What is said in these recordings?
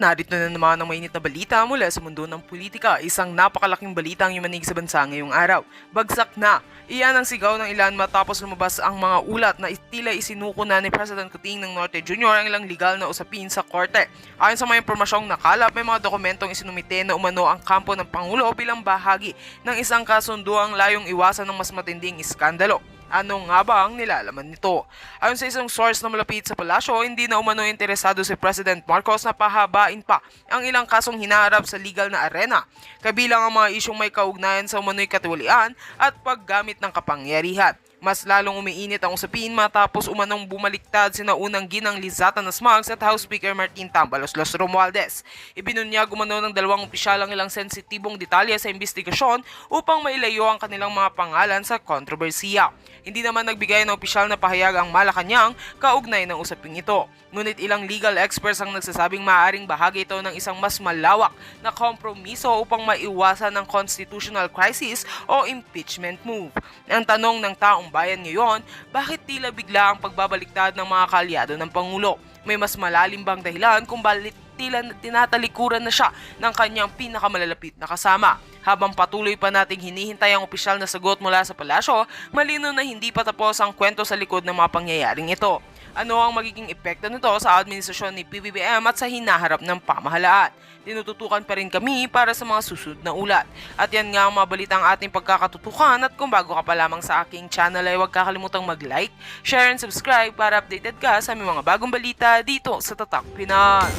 Narito na naman ang mainit na balita mula sa mundo ng politika. Isang napakalaking balita ang yumanig sa bansa ngayong araw. Bagsak na! Iyan ang sigaw ng ilan matapos lumabas ang mga ulat na tila isinuko na ni President Kuting ng Norte Jr. ang ilang legal na usapin sa korte. Ayon sa mga impormasyong nakalap, may mga dokumentong isinumite na umano ang kampo ng Pangulo bilang bahagi ng isang kasunduang layong iwasan ng mas matinding iskandalo. Ano nga ba ang nilalaman nito? Ayon sa isang source na malapit sa palasyo, hindi na umano interesado si President Marcos na pahabain pa ang ilang kasong hinaharap sa legal na arena, kabilang ang mga isyong may kaugnayan sa umano'y katiwalian at paggamit ng kapangyarihan. Mas lalong umiinit ang usapin matapos umanong bumaliktad sina unang ginang Lizata Nasmags at House Speaker Martin Tambalos Los Romualdez. Ibinunyag umano ng dalawang opisyal ang ilang sensitibong detalye sa investigasyon upang mailayo ang kanilang mga pangalan sa kontrobersiya. Hindi naman nagbigay ng opisyal na pahayag ang Malacanang kaugnay ng usaping ito. Ngunit ilang legal experts ang nagsasabing maaaring bahagi ito ng isang mas malawak na kompromiso upang maiwasan ng constitutional crisis o impeachment move. Ang tanong ng taong bayan ngayon, bakit tila bigla ang pagbabaliktad ng mga kaalyado ng Pangulo? May mas malalim bang dahilan kung bakit tila tinatalikuran na siya ng kanyang pinakamalalapit na kasama? Habang patuloy pa nating hinihintay ang opisyal na sagot mula sa palasyo, malinaw na hindi pa tapos ang kwento sa likod ng mga pangyayaring ito. Ano ang magiging epekto nito sa administrasyon ni PBBM at sa hinaharap ng pamahalaan? Tinututukan pa rin kami para sa mga susunod na ulat. At yan nga ang mga balitang ating pagkakatutukan, at kung bago ka pa lamang sa aking channel ay huwag kakalimutang mag-like, share and subscribe para updated ka sa aming mga bagong balita dito sa Tatak Pinas.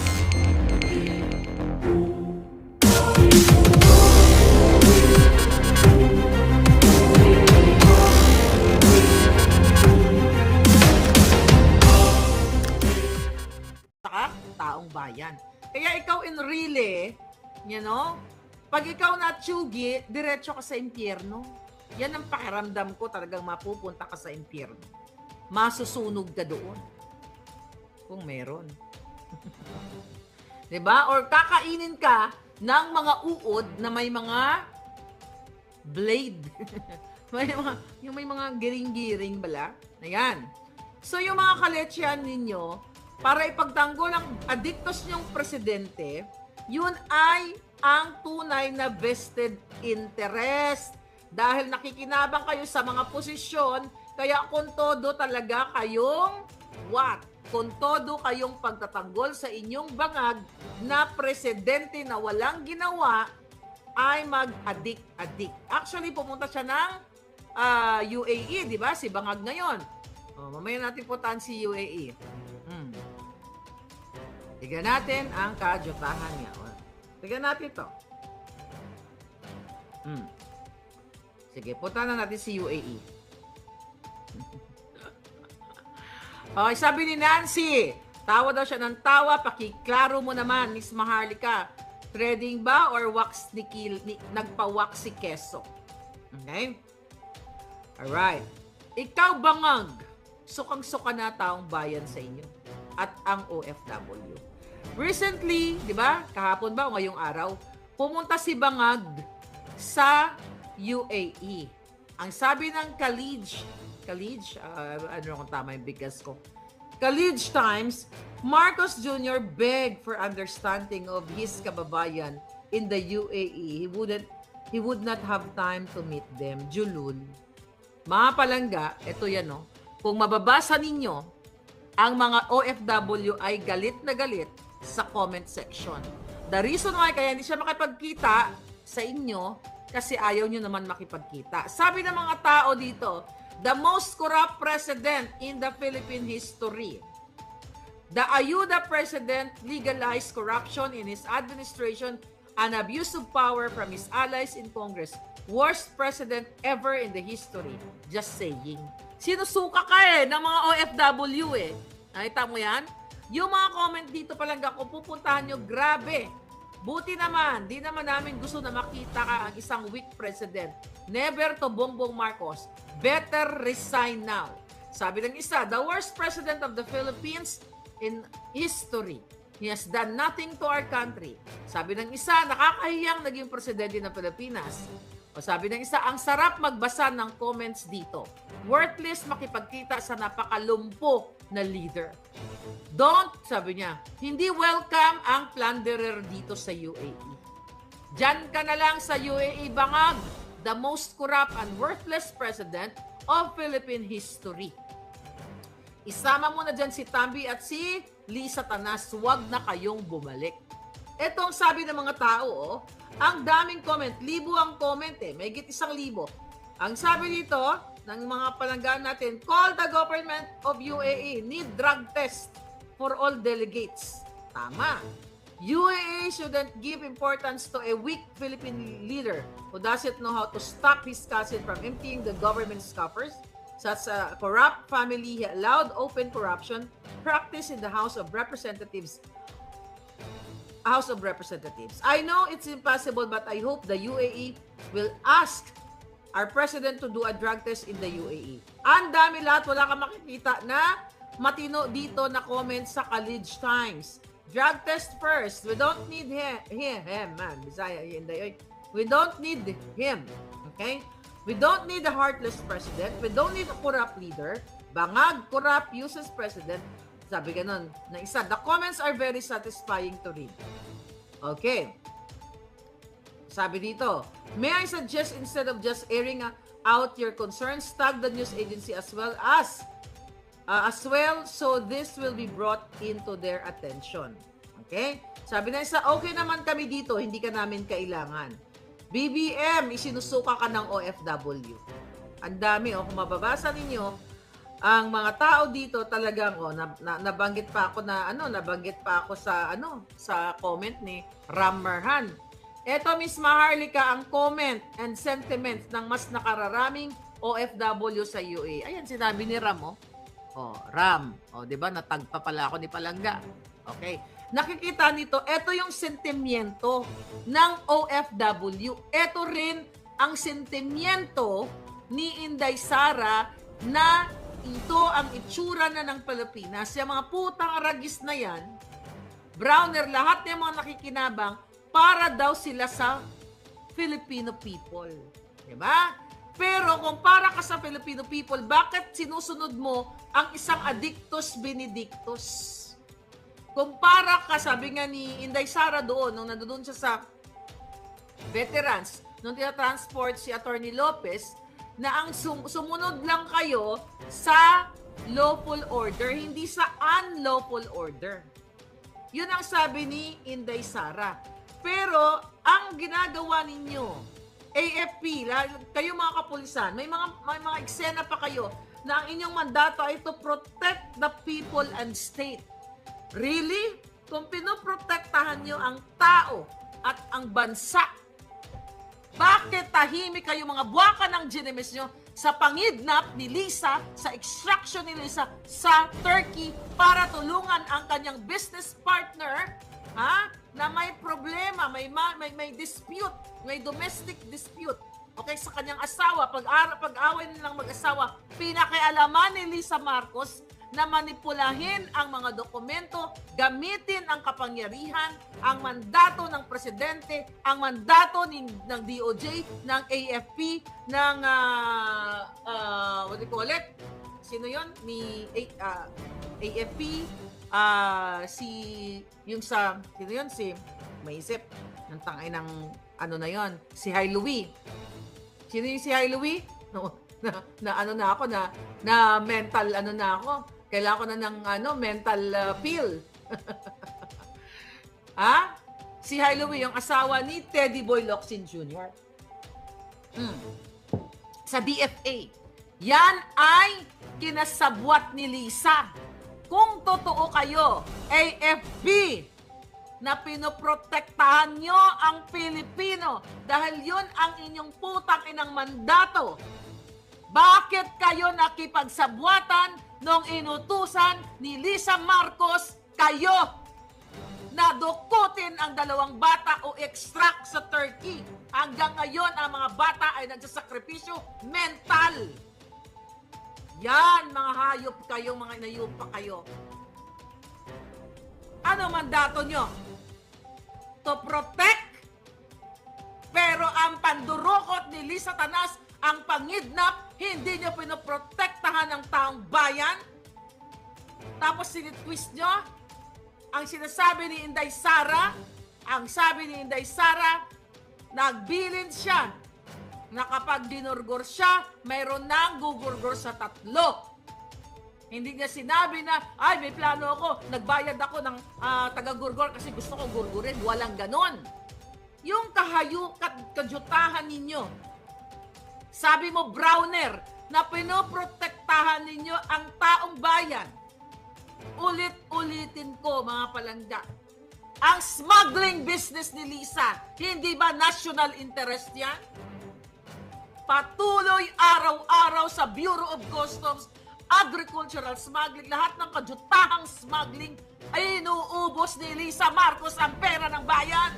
Taong bayan. Kaya ikaw in really, pag ikaw natsugi, diretso ka sa impyerno. Yan ang pakiramdam ko, talagang mapupunta ka sa impyerno. Masusunog ka doon. Kung meron. Diba? Or kakainin ka ng mga uod na may mga blade. may mga giring-giring bala. Ayan. So yung mga kaletsyan ninyo, para ipagtanggol ang adiktos niyong presidente, yun ay ang tunay na vested interest. Dahil nakikinabang kayo sa mga posisyon, kaya kung todo talaga kayong what? Kung todo kayong pagtatanggol sa inyong bangag na presidente na walang ginawa, ay mag-adik-adik. Actually, pumunta siya ng UAE, di ba? Si Bangag ngayon. Mamaya natin puntahan si UAE. Tignan natin ang kajotahan niya. Tignan natin ito. Sige, punta na natin si UAE. Okay, sabi ni Nancy, tawa daw siya ng tawa, pakiklaro mo naman, Miss Maharlika. Threading ba or wax nagpa-wax si Keso? Okay? Alright. Ikaw Bangag, sukang-suka na taong bayan sa inyo at ang OFW. Recently, di ba, kahapon ba o ngayong araw, pumunta si Bangag sa UAE. Ang sabi ng Khalij, ano kung tama yung bigkas ko, Khalij Times, Marcos Jr. begged for understanding of his kababayan in the UAE. He would not have time to meet them. Julul. Mga palangga, ito yan no, kung mababasa ninyo, ang mga OFW ay galit na galit sa comment section. The reason why kaya hindi siya makipagkita sa inyo kasi ayaw nyo naman makipagkita. Sabi ng mga tao dito, the most corrupt president in the Philippine history. The Ayuda president legalized corruption in his administration and abuse of power from his allies in Congress. Worst president ever in the history. Just saying. Sinusuka ka ng mga OFW Nakita mo yan? Yung mga comment dito palangga, kung pupuntahan nyo, grabe. Buti naman, di naman namin gusto na makita ka ang isang weak president. Never to Bongbong Marcos. Better resign now. Sabi ng isa, the worst president of the Philippines in history. He has done nothing to our country. Sabi ng isa, nakakahiyang naging presidente ng Pilipinas. O sabi ng isa, ang sarap magbasa ng comments dito. Worthless makipagkita sa napakalumpo na leader. Don't, sabi niya, hindi welcome ang plunderer dito sa UAE. Diyan ka na lang sa UAE bangag, the most corrupt and worthless president of Philippine history. Isama mo na dyan si Tambi at si Lisa Tanas, huwag na kayong bumalik. Ito ang sabi ng mga tao, oh. Ang daming comment, libo ang comment may higit 1,000. Ang sabi dito ng mga palanggan natin, call the government of UAE, need drug test for all delegates. Tama. UAE shouldn't give importance to a weak Philippine leader who doesn't know how to stop his cousin from emptying the government's coffers. Such a corrupt family allowed open corruption practiced in the House of Representatives. I know it's impossible, but I hope the UAE will ask our president to do a drug test in the UAE. Ang dami lahat, wala kang makikita na matino dito na comment sa College Times. Drug test first. We don't need him man. Bisaya, we don't need him. Okay? We don't need a heartless president. We don't need a corrupt leader. Bangag, corrupt, useless president. Sabi ganun na isa. The comments are very satisfying to read. Okay. Sabi dito, may I suggest instead of just airing out your concerns, tag the news agency as well so this will be brought into their attention. Okay? Sabi na isa, okay naman kami dito, hindi ka namin kailangan. BBM, isinusuka ka ng OFW. Ang dami, kung mababasa ninyo, ang mga tao dito talagang nabanggit pa ako sa comment ni Ram Marhan. Eto, Miss Maharlika, ang comment and sentiments ng mas nakararaming OFW sa UAE. Ayan, sinabi ni Ram, Ram. 'Di ba? Natagpa pala ako ni Palangga. Okay. Nakikita nito, eto yung sentimiento ng OFW. Eto rin ang sentimiento ni Inday Sara na ito ang itsura na ng Pilipinas. Yung mga putang ragis na yan, Browner, lahat ng mga nakikinabang, para daw sila sa Filipino people. Diba? Pero kung para ka sa Filipino people, bakit sinusunod mo ang isang addictus benedictus? Kung para ka, sabi nga ni Inday Sara doon, nung nandoon siya sa veterans, nung tinatransport si Attorney Lopez, na ang sumunod lang kayo sa lawful order, hindi sa unlawful order. Yun ang sabi ni Inday Sara. Pero ang ginagawa ninyo, AFP, kayo mga kapulisan, may mga eksena pa kayo na ang inyong mandato ay to protect the people and state. Really? Kung pinoprotektahan nyo ang tao at ang bansa, bakit tahimik kayo mga buwaka ng ginemis nyo sa pangidnap ni Lisa, sa extraction ni Lisa sa Turkey para tulungan ang kanyang business partner na may problema, may dispute, may domestic dispute. Okay, sa kanyang asawa, pag-away nilang mag-asawa, pinakialaman ni Lisa Marcos na manipulahin ang mga dokumento, gamitin ang kapangyarihan, ang mandato ng presidente, ang mandato ng DOJ, ng AFP, ng what do you call it? Sino yun? Ni AFP, sino yun? Si maisip ng tangay ng ano na yon, si Hai Louie. Sino yung si Hai Louie? No, na mental na ako. Kailangan ko na ng mental pill. Si Hai Louie, yung asawa ni Teddy Boy Locsin Jr. Sa DFA. Yan ay kinasabwat ni Lisa. Kung totoo kayo, AFP, na pinoprotektahan nyo ang Pilipino dahil yun ang inyong putang inang mandato, bakit kayo nakipagsabwatan nung inutusan ni Lisa Marcos kayo na dukutin ang 2 bata o extract sa Turkey? Hanggang ngayon, ang mga bata ay nagsasakripisyo mental. Yan, mga hayop kayo, mga inayupa kayo. Ano mandato nyo? To protect. Pero ang pandurukot sinusumot ni Lisa Tanas ang pangidnap, hindi nyo pinoprotektahan ng taong bayan. Tapos sinitwist nyo ang sinasabi ni Inday Sara. Ang sabi ni Inday Sara, nagbilin siya na kapag dinurgor siya, mayroon nang gugurgor sa 3. Hindi niya sinabi na, ay, may plano ako, nagbayad ako ng taga-gurgor kasi gusto ko gurgurin. Walang ganon. Yung kadyutahan ninyo, sabi mo, Browner, na pinoprotektahan ninyo ang taong bayan. Ulit-ulitin ko, mga palangga. Ang smuggling business ni Lisa, hindi ba national interest yan? Patuloy araw-araw sa Bureau of Customs, agricultural smuggling, lahat ng kadyutahang smuggling ay inuubos ni Lisa Marcos ang pera ng bayan.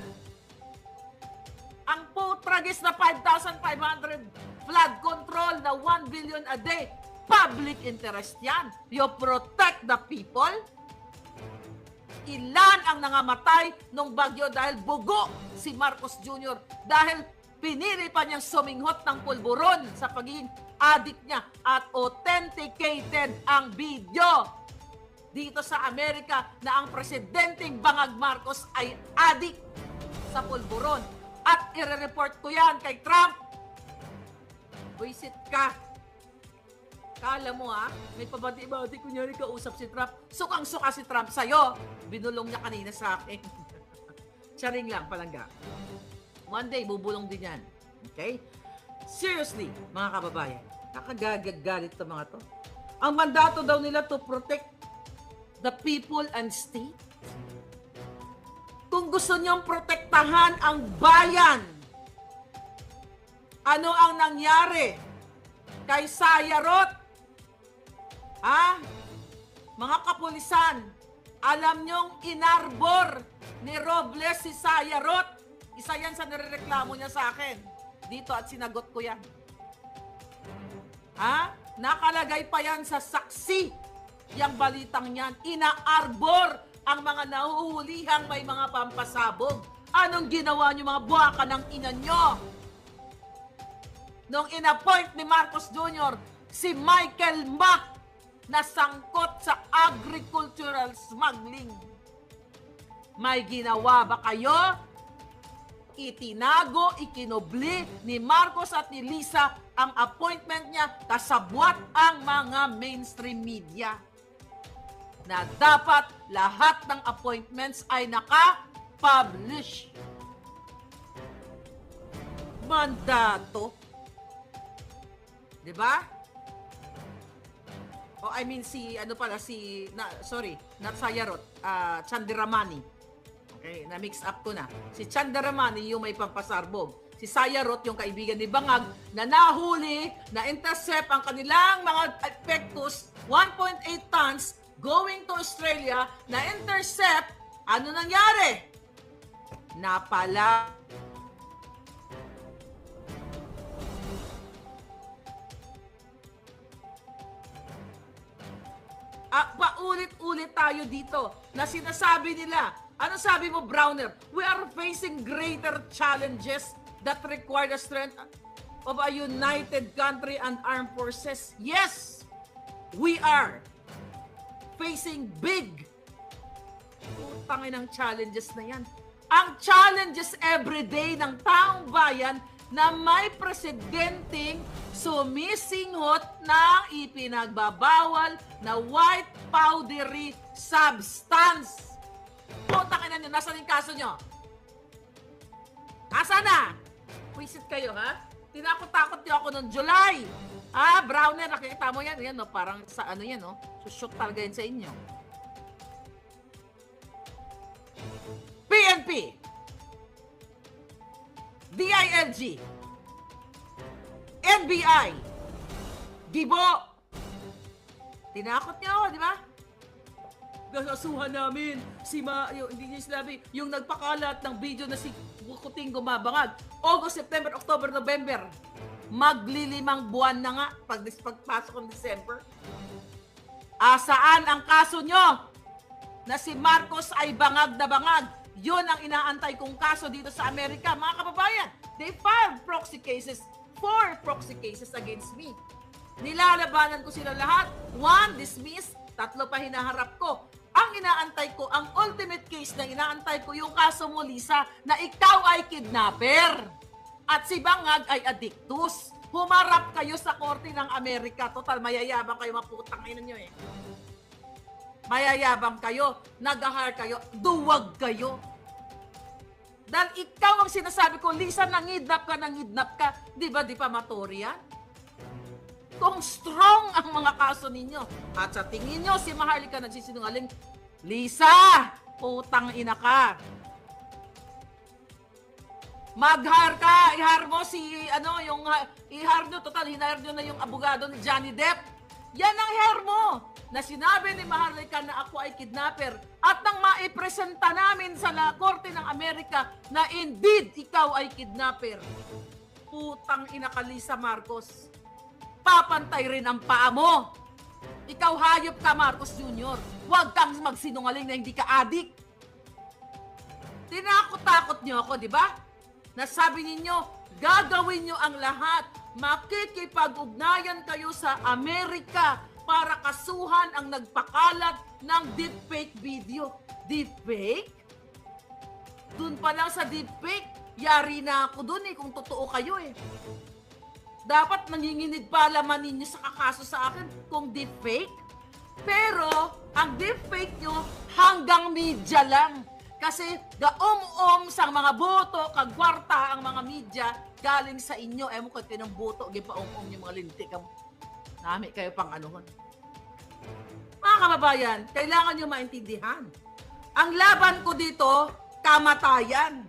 Ang putragis na 5,500 flood control na 1 billion a day, public interest yan. You protect the people. Ilan ang nangamatay nung bagyo dahil bugo si Marcos Jr. dahil pinili pa niyang suminghot ng pulburon sa pagiging addict niya at authenticated ang video dito sa Amerika na ang presidenteng Bangag Marcos ay addict sa pulburon. At i-report ko yan kay Trump. Visit ka. Kala mo may pabati-bati kunyari kausap si Trump. Sukang-suka si Trump sa'yo. Binulong niya kanina sa akin. Charing lang, palangga. One day, bubulong din yan. Okay? Seriously, mga kababayan, nakagagalit to mga to. Ang mandato daw nila to protect the people and state. Kung gusto niyong protektahan ang bayan, ano ang nangyari kay Sayarot? Mga kapulisan, alam niyong inarbor ni Robles si Sayarot. Isa yan sa nirereklamo niya sa akin dito at sinagot ko yan. Nakalagay pa yan sa saksi yung balitang yan. Inaarbor ang mga nahuhulihang may mga pampasabog. Anong ginawa niyo mga buwaka ng ina niyo? Nung inappoint ni Marcos Jr. si Michael Mac na sangkot sa agricultural smuggling. May ginawa ba kayo? Itinago, ikinubli ni Marcos at ni Lisa ang appointment niya, kasabwat ang mga mainstream media na dapat lahat ng appointments ay naka-publish. Mandato. Diba? Not Sayarot, Chandiramani. Okay, na-mix up ko na. Si Chandiramani yung may pampasarbog. Si Sayarot yung kaibigan ni Bangag na nahuli, na-intercept ang kanilang mga epektus, 1.8 tons, going to Australia, na-intercept. Ano nangyari? Napala. Paulit-ulit tayo dito na sinasabi nila. Ano sabi mo, Browner? We are facing greater challenges that require the strength of a united country and armed forces. Yes, we are facing big ng challenges na yan. Ang challenges everyday ng taong bayan na may presidenteng sumisinghot ng ipinagbabawal na white powdery substance. Putang ina nyo, nasaan yung kaso nyo? Asa na? Wisit kayo, Tinakot-takot nyo ako noong July. Browner, nakikita mo yan. Yan, parang sa ano yan, Sushoot talaga yan sa inyo. PNP, DILG, NBI, Gibo. Tinakot niya ako, di ba? Gasuhan namin hindi niya sinabi, yung nagpakalat ng video na si Kuting gumabangag. August, September, October, November. Maglilimang buwan na nga pagpasok ng December. Saan ang kaso nyo na si Marcos ay bangag na bangag? Yun ang inaantay kong kaso dito sa Amerika. Mga kababayan, they filed proxy cases 4 proxy cases against me. Nilalabanan ko sila lahat. 1, dismissed. 3 pa hinaharap ko. Ang inaantay ko, ang ultimate case na inaantay ko, yung kaso mo, Lisa, na ikaw ay kidnapper at si Bangag ay addictus. Humarap kayo sa Korte ng Amerika. Total, mayayabang kayo, maputang ina nyo eh. Mayayabang kayo, nag-hire kayo, duwag kayo. Dahil ikaw ang sinasabi ko, Lisa, nangidnap ka. Di ba defamatory yan? Kung strong ang mga kaso ninyo, at sa tingin nyo, si Maharlika nagsisinungaling, Lisa, putang ina ka. Mag-hire ka, i-hire mo si, i-hire nyo, total, hinire nyo na yung abogado ni Johnny Depp. Yan ang hire mo, na sinabi ni Maharlika na ako ay kidnapper, at nang maipresenta namin sa Korte ng Amerika na indeed, ikaw ay kidnapper. Putang ina ka, Lisa Marcos. Papantay rin ang paa mo. Ikaw hayop ka, Marcos Jr. Huwag kang magsinungaling na hindi ka adik. Tinakot-takot niyo ako, di ba? Nasabi ninyo, gagawin niyo ang lahat. Makikipag-ugnayan kayo sa Amerika para kasuhan ang nagpakalat ng deepfake video. Deepfake? Dun pa lang sa deepfake, yari na ako dun kung totoo kayo Dapat nanginginig pa laman ninyo sa kakaso sa akin kung deepfake. Pero, ang deepfake nyo hanggang media lang. Kasi gaom-om sa mga boto, kagwarta ang mga media galing sa inyo. Mo kung tinong boto, gipaom-om yung mga lintik. Nami kayo pang anuhon. Mga kababayan, kailangan nyo maintindihan. Ang laban ko dito, kamatayan.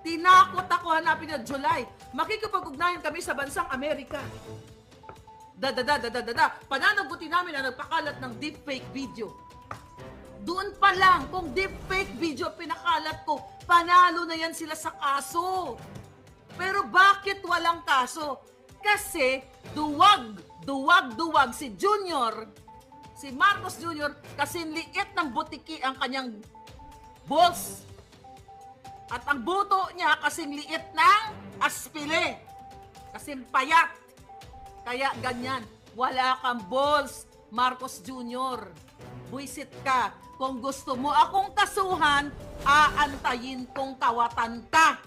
Tinakot ako, hanapin na July. Makikipag-ugnayan kami sa bansang Amerika. Pananagutin namin na nagpakalat ng deepfake video. Doon pa lang, kung deepfake video pinakalat ko, panalo na yan sila sa kaso. Pero bakit walang kaso? Kasi duwag si Junior, si Marcos Jr., kasi liit ng butiki ang kanyang balls. At ang buto niya kasing liit ng aspile. Kasing payat. Kaya ganyan. Wala kang balls, Marcos Jr. Buisit ka. Kung gusto mo akong kasuhan, aantayin kong kawatan ka.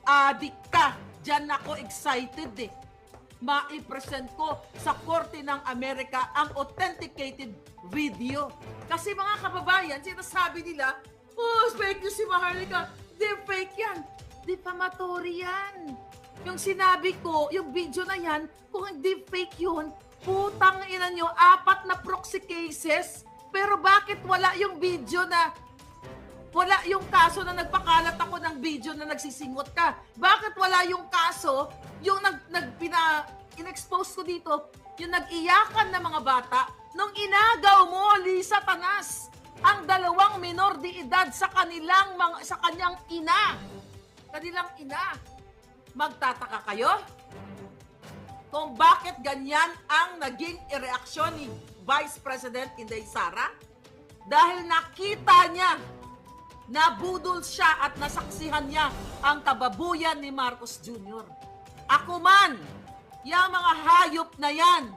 Adik ka. Diyan ako excited Maipresent ko sa Korte ng Amerika ang authenticated video. Kasi mga kababayan, sinasabi nila, fake news si Maharlika. Fake yan. Defamatory yan. Yung sinabi ko, yung video na yan, kung hindi fake yun, putang ina nyo, 4 na proxy cases. Pero bakit wala yung video na, wala yung kaso na nagpakalat ako ng video na nagsisingot ka? Bakit wala yung kaso, yung in-expose ko dito, yung nag-iyakan na mga bata, nung inagaw mo, Lisa Tanas, ang 2 minor de edad sa kanyang ina. Kanilang ina. Magtataka kayo kung bakit ganyan ang naging reaksyon ni Vice President Inday Sara? Dahil nakita niya, nabudol siya at nasaksihan niya ang kababuyan ni Marcos Jr. Ako man, yung mga hayop na yan,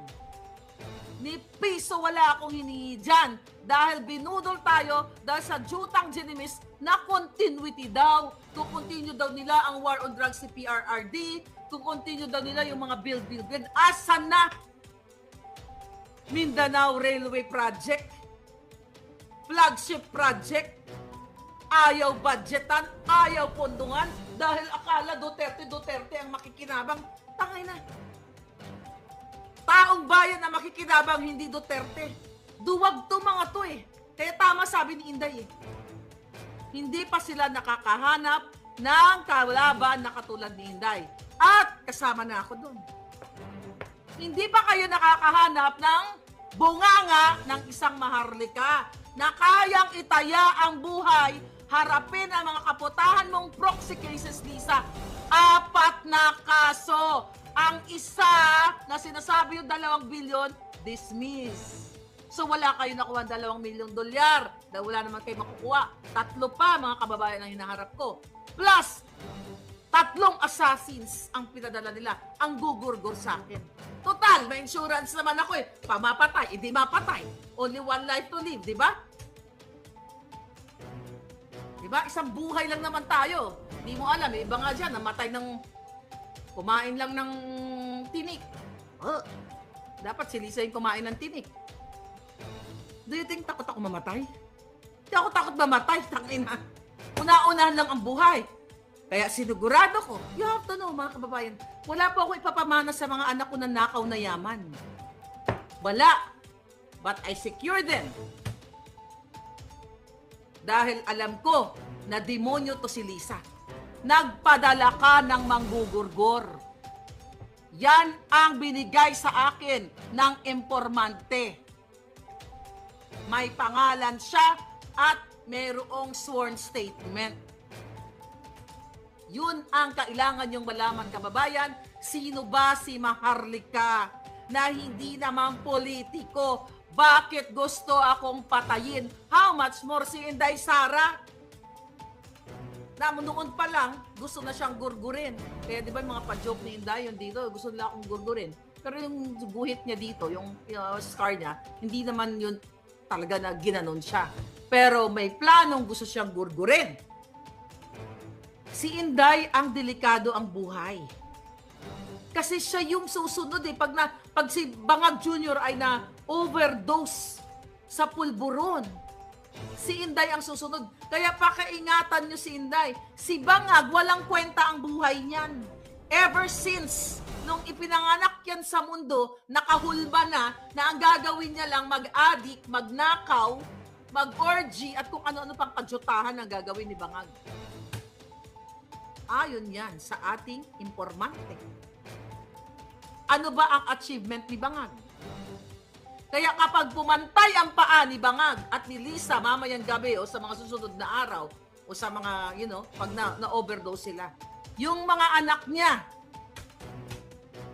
ni piso wala akong hinihingi dyan dahil binudol tayo dahil sa jutang ginimis na continuity daw. To continue daw nila ang war on drugs si PRRD, to continue daw nila yung mga build. Asan na? Mindanao Railway Project, flagship project, ayaw budgetan, ayaw pondungan dahil akala Duterte ang makikinabang. Tangay na. Taong bayan na makikinabang, hindi Duterte. Duwag to mga to Kaya tama sabi ni Inday Hindi pa sila nakakahanap ng kalaban na katulad ni Inday. At kasama na ako doon. Hindi pa kayo nakakahanap ng bunganga ng isang Maharlika na kayang itaya ang buhay, harapin ang mga kaputahan mong proxy cases, Lisa. 4 na kaso. Ang isa na sinasabi yung 2 bilyon, dismiss. So wala kayo nakuha $2 milyong dahil wala naman kayo makukuha. 3 pa mga kababayan ang hinaharap ko. Plus, 3 assassins ang pinadala nila, ang gugurgur sa akin. Total, may insurance naman ako eh. Pamapatay, hindi mapatay. Only one life to live, di ba? Di ba? Isang buhay lang naman tayo. Hindi mo alam, iba nga dyan, namatay ng kumain lang ng tinik. Dapat si Lisa yung kumain ng tinik. Do you think takot ako mamatay? Hindi ako takot mamatay, tangina. Una-unahan lang ang buhay. Kaya sinigurado ko, you have to know mga kababayan, wala po ako ipapamana sa mga anak ko na nakaw na yaman. Wala. But I secure them. Dahil alam ko na demonyo to si Lisa. Nagpadala ka ng manggugurgor. Yan ang binigay sa akin ng impormante. May pangalan siya at mayroong sworn statement. Yun ang kailangan yung malaman, kababayan. Sino ba si Maharlika na hindi naman politiko? Bakit gusto akong patayin? How much more si Inday Sara? Na noon pa lang, gusto na siyang gurgurin. Kaya di ba yung mga pa-joke ni Inday yun dito, gusto nila akong gurgurin. Pero yung guhit niya dito, yung scar niya, hindi naman yun talaga na ginanon siya. Pero may planong gusto siyang gurgurin. Si Inday ang delikado ang buhay. Kasi siya yung susunod eh. Pag si Bangag Jr. ay na overdose sa pulburon, si Inday ang susunod. Kaya pakaingatan nyo si Inday. Si Bangag, walang kwenta ang buhay niyan. Ever since, nung ipinanganak yan sa mundo, nakahulba na ang gagawin niya lang mag-addict, magnakaw, mag-orgy, at kung ano-ano pang kadyutahan ang gagawin ni Bangag. Ayon yan sa ating impormante. Ano ba ang achievement ni Bangag? Kaya kapag pumantay ang paa ni Bangag at ni Lisa mamayang gabi o sa mga susunod na araw o sa mga, pag na-overdose sila, yung mga anak niya,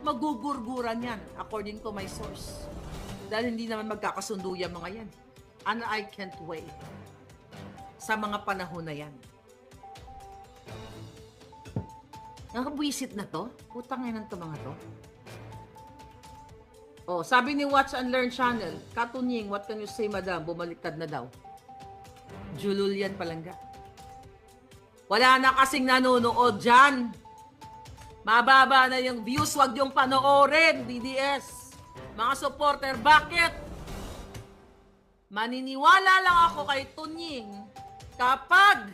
magugurguran yan according to my source. Dahil hindi naman magkakasundo yung mga yan. And I can't wait sa mga panahon na yan. Nakabwisit na to? Putang ina to mga to. Oh, sabi ni Watch and Learn Channel, Katunying, what can you say, madam? Bumaliktad na daw. Julul yan palangga. Wala na kasing nanonood dyan. Mababa na yung views, wag yung panoorin, DDS. Mga supporter, bakit? Maniniwala lang ako kay Tunying kapag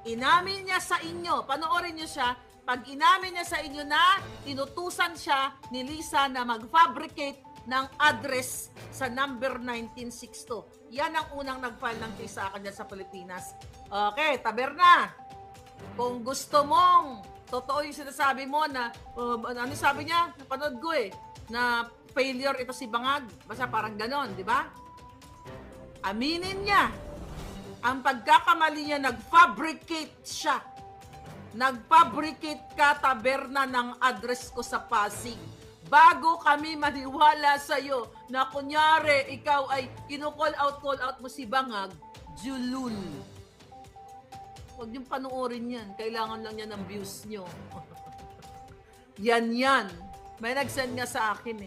inamin niya sa inyo, panoorin niyo siya, pag inamin niya sa inyo na inutusan siya ni Lisa na mag-fabricate ng address sa number 1962. Yan ang unang nag-file ng case sa akin dyan sa Pilipinas. Okay, Taberna. Kung gusto mong, totoo yung sinasabi mo na, ano sabi niya? Napanood ko na failure ito si Bangag. Basta parang ganon, di ba? Aminin niya. Ang pagkakamali niya, nag-fabricate siya. Nag-fabricate ka, Taberna, ng address ko sa Pasig. Bago kami maniwala sa'yo na kunyari, ikaw ay call out mo si Bangag, Julul. Huwag niyong panoorin yan. Kailangan lang yan ng views niyo. Yan. May nag-send nga sa akin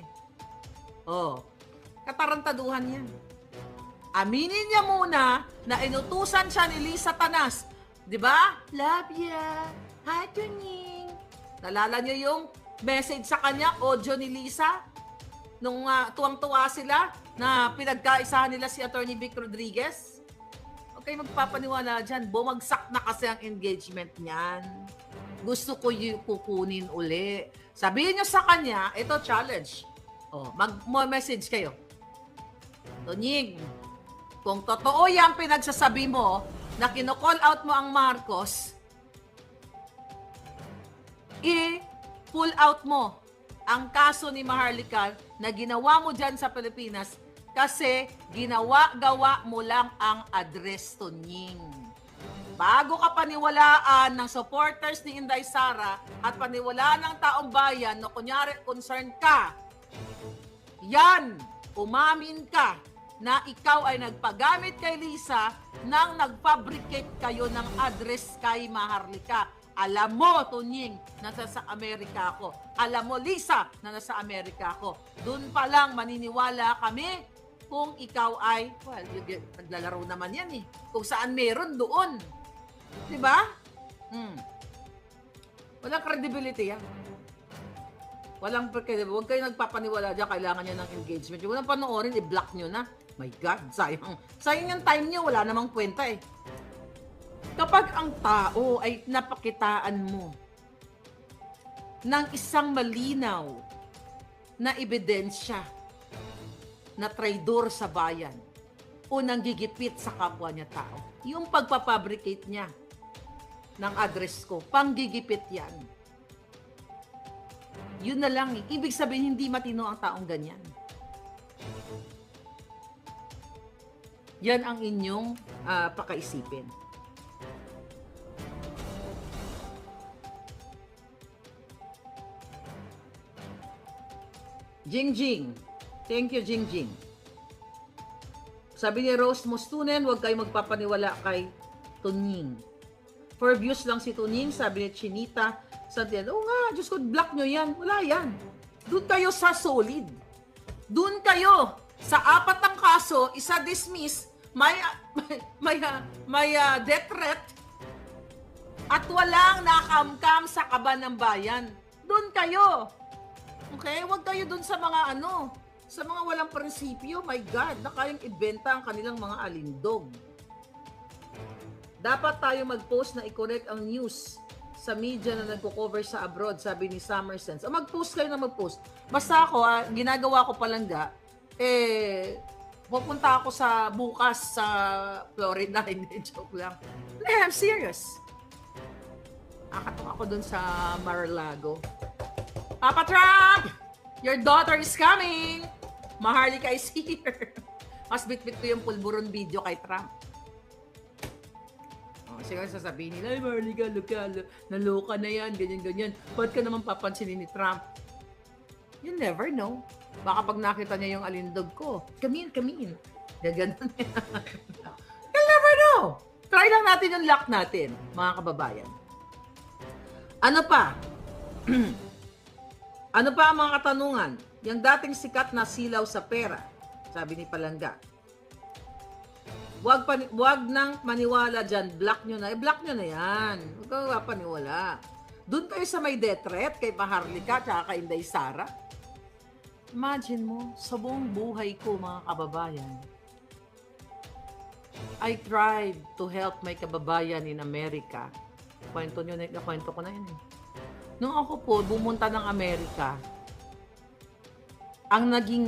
katarantaduhan yan. Aminin niya muna na inutusan siya ni Lisa Tanas. Di ba? Love ya. Hi, Tunying. Nalala niyo yung message sa kanya, audio ni Lisa? Nung tuwang-tuwa sila na pinagkaisahan nila si Attorney Vic Rodriguez? Okay, magpapaniwala dyan. Bumagsak na kasi ang engagement niyan. Gusto ko yung kukunin uli. Sabihin niyo sa kanya, ito challenge. Mag-message kayo. Tunying, kung totoo yung pinagsasabi mo na kino-call out mo ang Marcos, i-pull out mo ang kaso ni Maharlika na ginawa mo dyan sa Pilipinas kasi gawa mo lang ang address, Tunying. Bago ka paniwalaan ng supporters ni Inday Sara at paniwalaan ng taong bayan na kunyari concerned ka, yan, umamin ka na ikaw ay nagpagamit kay Lisa nang nag-fabricate kayo ng address kay Maharlika. Alam mo, Tunying, nasa Amerika ako. Alam mo, Lisa, na nasa Amerika ako. Doon pa lang maniniwala kami kung ikaw ay, well, naglalaro naman yan eh. Kung saan meron, doon. Diba? Walang credibility yan. Walang credibility. Huwag kayo nagpapaniwala dyan, kailangan nyo ng engagement. Yung walang panoorin, i-block nyo na. My God, sayang. Sayang yung time nyo, wala namang kwenta eh. Kapag ang tao ay napakitaan mo ng isang malinaw na ebidensya na traidor sa bayan o nanggigipit sa kapwa niya tao, yung pagpapabricate niya ng address ko, panggigipit yan. Yun na lang. Ibig sabihin, hindi matino ang taong ganyan. Yan ang inyong pakaisipin. Jingjing. Thank you, Jingjing. Sabi ni Rose Mostunen, huwag kayo magpapaniwala kay Tunying. For views lang si Tunying, sabi ni Chinita Santiago. Oo nga, Diyos ko, block nyo yan. Wala yan. Doon kayo sa solid. Doon kayo sa 4 ang kaso, isa dismiss, may death threat, at walang nakamkam sa kaban ng bayan. Doon kayo. Okay? Huwag kayo dun sa mga sa mga walang prinsipyo, my God, na kayang ibenta ang kanilang mga alindog. Dapat tayo mag-post na i-correct ang news sa media na nagko-cover sa abroad, sabi ni Summersense. O mag-post kayo na mag-post. Basta ako, ginagawa ko palangga, pupunta ako bukas sa Florida, hindi, joke lang. I'm serious. Akatok ako dun sa Mar-a-Lago. Papa Trump! Your daughter is coming! Maharlika is here. Mas bitbit ko yung pulburon video kay Trump. Siguro sasabihin nila, ay Maharlika, naloka na yan, ganyan-ganyan. Ba't ka naman papansinin ni Trump? You never know. Baka pag nakita niya yung alindog ko, come in. Gaganon yan. You'll never know. Try lang natin yung luck natin, mga kababayan. Ano pa? Ano pa ang mga katanungan? Yung dating sikat na silaw sa pera, sabi ni Palangga. Wag nang maniwala dyan, block nyo na. Block nyo na yan. Huwag ka paniwala. Doon kayo sa may death threat, kay Maharlika, tsaka kay Inday Sara. Imagine mo, sa buong buhay ko, mga kababayan, I tried to help my kababayan in America. Kwento ko na yun eh. Nung ako po, bumunta ng Amerika, ang naging